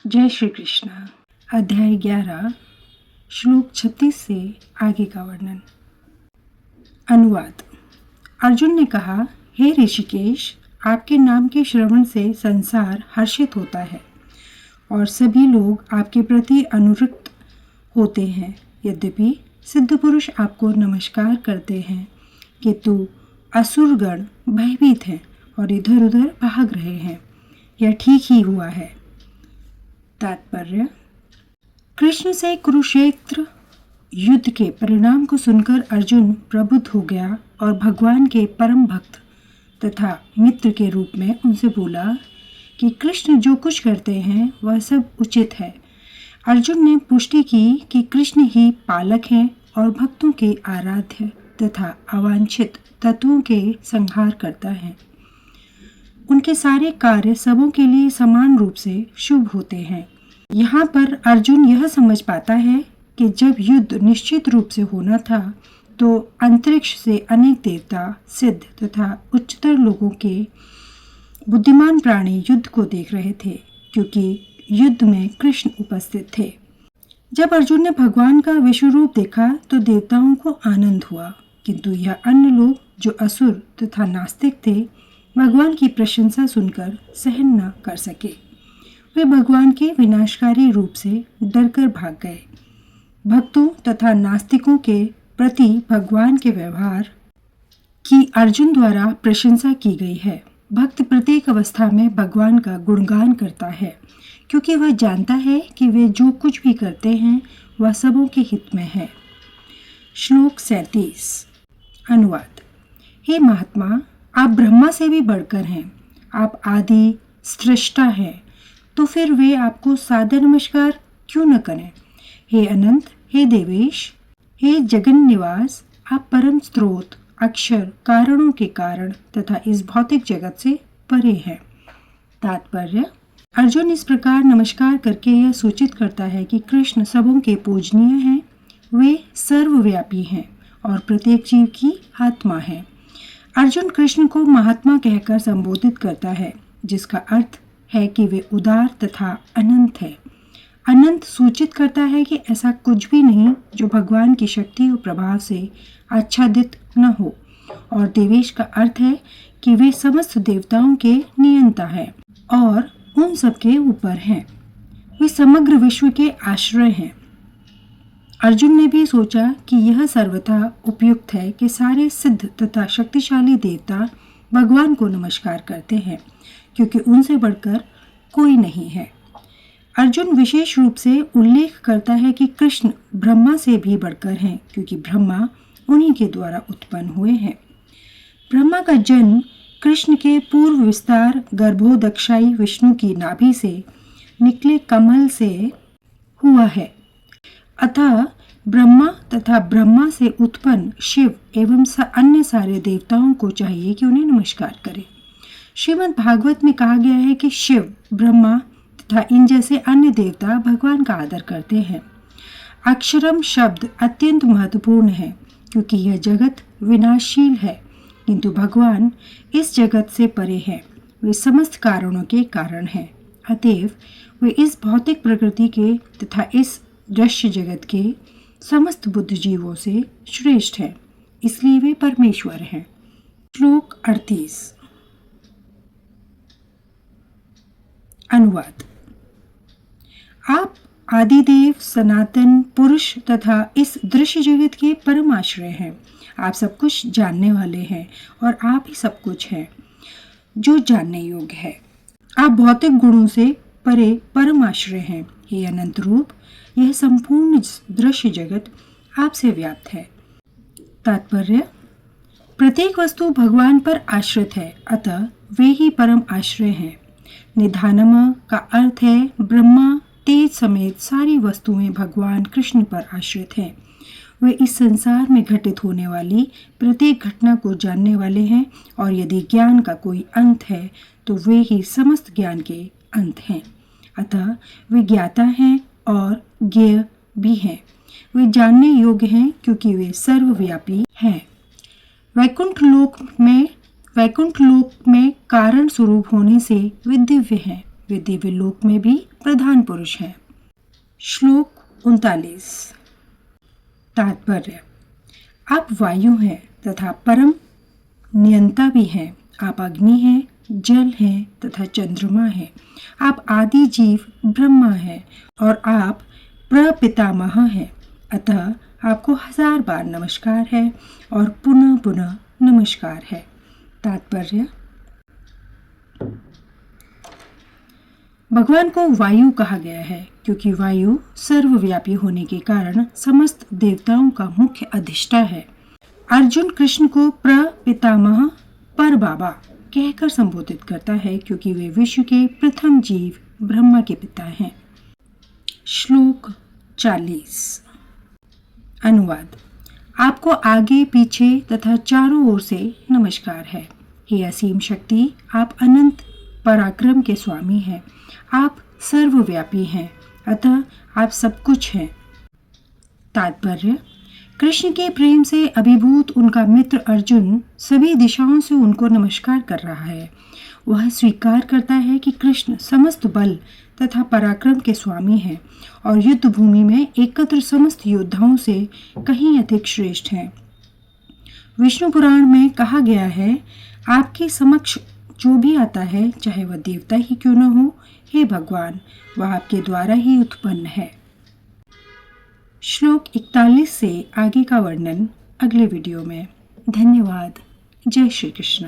जय श्री कृष्ण। अध्याय 11 श्लोक 36 से आगे का वर्णन। अनुवाद। अर्जुन ने कहा, हे ऋषिकेश, आपके नाम के श्रवण से संसार हर्षित होता है और सभी लोग आपके प्रति अनुरक्त होते हैं। यद्यपि सिद्ध पुरुष आपको नमस्कार करते हैं किंतु असुरगण भयभीत हैं और इधर उधर भाग रहे हैं। यह ठीक ही हुआ है। तात्पर्य: कृष्ण से कुरुक्षेत्र युद्ध के परिणाम को सुनकर अर्जुन प्रबुद्ध हो गया और भगवान के परम भक्त तथा मित्र के रूप में उनसे बोला कि कृष्ण जो कुछ करते हैं वह सब उचित है। अर्जुन ने पुष्टि की कि कृष्ण ही पालक हैं और भक्तों के आराध्य तथा अवांछित तत्वों के संहार करता है। उनके सारे कार्य सबों के लिए समान रूप से शुभ होते हैं। यहाँ पर अर्जुन यह समझ पाता है कि जब युद्ध निश्चित रूप से होना था तो अंतरिक्ष से अनेक देवता, सिद्ध तथा उच्चतर लोगों के बुद्धिमान प्राणी युद्ध को देख रहे थे, क्योंकि युद्ध में कृष्ण उपस्थित थे। जब अर्जुन ने भगवान का विश्व रूप देखा तो देवताओं को आनंद हुआ, किंतु यह अन्य लोग जो असुर तथा नास्तिक थे भगवान की प्रशंसा सुनकर सहन न कर सके। वे भगवान के विनाशकारी रूप से डरकर भाग गए। भक्तों तथा नास्तिकों के प्रति भगवान के व्यवहार की अर्जुन द्वारा प्रशंसा की गई है। भक्त प्रत्येक अवस्था में भगवान का गुणगान करता है, क्योंकि वह जानता है कि वे जो कुछ भी करते हैं वह सबों के हित में है। श्लोक 37। अनुवाद। हे महात्मा, आप ब्रह्मा से भी बढ़कर हैं। आप आदि सृष्टा हैं, तो फिर वे आपको सादर नमस्कार क्यों न करें। हे अनंत, हे देवेश, हे जगन निवास, आप परम स्रोत, अक्षर, कारणों के कारण तथा इस भौतिक जगत से परे हैं। तात्पर्य: अर्जुन इस प्रकार नमस्कार करके यह सूचित करता है कि कृष्ण सबों के पूजनीय हैं। वे सर्वव्यापी हैं और प्रत्येक जीव की आत्मा है। अर्जुन कृष्ण को महात्मा कहकर संबोधित करता है, जिसका अर्थ है कि वे उदार तथा अनंत है। अनंत सूचित करता है कि ऐसा कुछ भी नहीं जो भगवान की शक्ति और प्रभाव से आच्छादित न हो, और देवेश का अर्थ है कि वे समस्त देवताओं के नियंता है और उन सबके ऊपर हैं। वे समग्र विश्व के आश्रय हैं। अर्जुन ने भी सोचा कि यह सर्वथा उपयुक्त है कि सारे सिद्ध तथा शक्तिशाली देवता भगवान को नमस्कार करते हैं, क्योंकि उनसे बढ़कर कोई नहीं है। अर्जुन विशेष रूप से उल्लेख करता है कि कृष्ण ब्रह्मा से भी बढ़कर हैं, क्योंकि ब्रह्मा उन्हीं के द्वारा उत्पन्न हुए हैं। ब्रह्मा का जन्म कृष्ण के पूर्व विस्तार गर्भोदक्षाई विष्णु की नाभि से निकले कमल से हुआ है। अतः ब्रह्मा तथा ब्रह्मा से उत्पन्न शिव एवं अन्य सारे देवताओं को चाहिए कि उन्हें नमस्कार करें। श्रीमद् भागवत में कहा गया है कि शिव, ब्रह्मा तथा इन जैसे अन्य देवता भगवान का आदर करते हैं। अक्षरम शब्द अत्यंत महत्वपूर्ण है, क्योंकि यह जगत विनाशशील है, किंतु भगवान इस जगत से परे हैं। वे समस्त कारणों के कारण हैं। अतएव वे इस भौतिक प्रकृति के तथा इस दृश्य जगत के समस्त बुद्ध जीवों से श्रेष्ठ हैं, इसलिए वे परमेश्वर हैं। श्लोक 38। अनुवाद। आप आदिदेव, सनातन पुरुष तथा इस दृश्य जगत के परम आश्रय हैं। आप सब कुछ जानने वाले हैं और आप ही सब कुछ हैं जो जानने योग्य है। आप भौतिक गुणों से परे परम आश्रय हैं। हे अनंत रूप, यह संपूर्ण दृश्य जगत आपसे व्याप्त है। तात्पर्य: प्रत्येक वस्तु भगवान पर आश्रित है, अतः वे ही परम आश्रय हैं। निधानम का अर्थ है ब्रह्मा, तेज समेत सारी वस्तुएं भगवान कृष्ण पर आश्रित हैं। वे इस संसार में घटित होने वाली प्रत्येक घटना को जानने वाले हैं, और यदि ज्ञान का कोई अंत है तो वे ही समस्त ज्ञान के अंत हैं। अतः वे ज्ञाता हैं और ज्ञेय भी हैं। वे जानने योग्य हैं, क्योंकि वे सर्वव्यापी हैं। वैकुंठ लोक में कारण स्वरूप होने से वे दिव्य हैं। वे दिव्य लोक में भी प्रधान पुरुष हैं। श्लोक 39। तात्पर्य: आप वायु हैं तथा परम नियंता भी हैं। आप अग्नि हैं, जल हैं तथा चंद्रमा हैं। आप आदि जीव ब्रह्मा हैं और आप प्रपितामह हैं। अतः आपको 1000 बार नमस्कार है और पुनः पुनः नमस्कार है। तात्पर्य: भगवान को वायु कहा गया है क्योंकि वायु सर्वव्यापी होने के कारण समस्त देवताओं का मुख्य अधिष्ठा है। अर्जुन कृष्ण को प्रपितामह पर बाबा कहकर संबोधित करता है क्योंकि वे विश्व के प्रथम जीव ब्रह्मा के पिता हैं। श्लोक 40। अनुवाद: आपको आगे पीछे तथा चारों ओर से नमस्कार है। हे असीम शक्ति, आप अनंत पराक्रम के स्वामी हैं। आप सर्वव्यापी हैं, अतः आप सब कुछ हैं। तात्पर्य: कृष्ण के प्रेम से अभिभूत उनका मित्र अर्जुन सभी दिशाओं से उनको नमस्कार कर रहा है। वह स्वीकार करता है कि कृष्ण समस्त बल तथा पराक्रम के स्वामी हैं और युद्ध भूमि में एकत्र समस्त योद्धाओं से कहीं अधिक श्रेष्ठ हैं। विष्णु पुराण में कहा गया है, आपके समक्ष जो भी आता है, चाहे वह देवता ही क्यों न हो, हे भगवान, वह आपके द्वारा ही उत्पन्न है। श्लोक 41 से आगे का वर्णन अगले वीडियो में। धन्यवाद। जय श्री कृष्ण।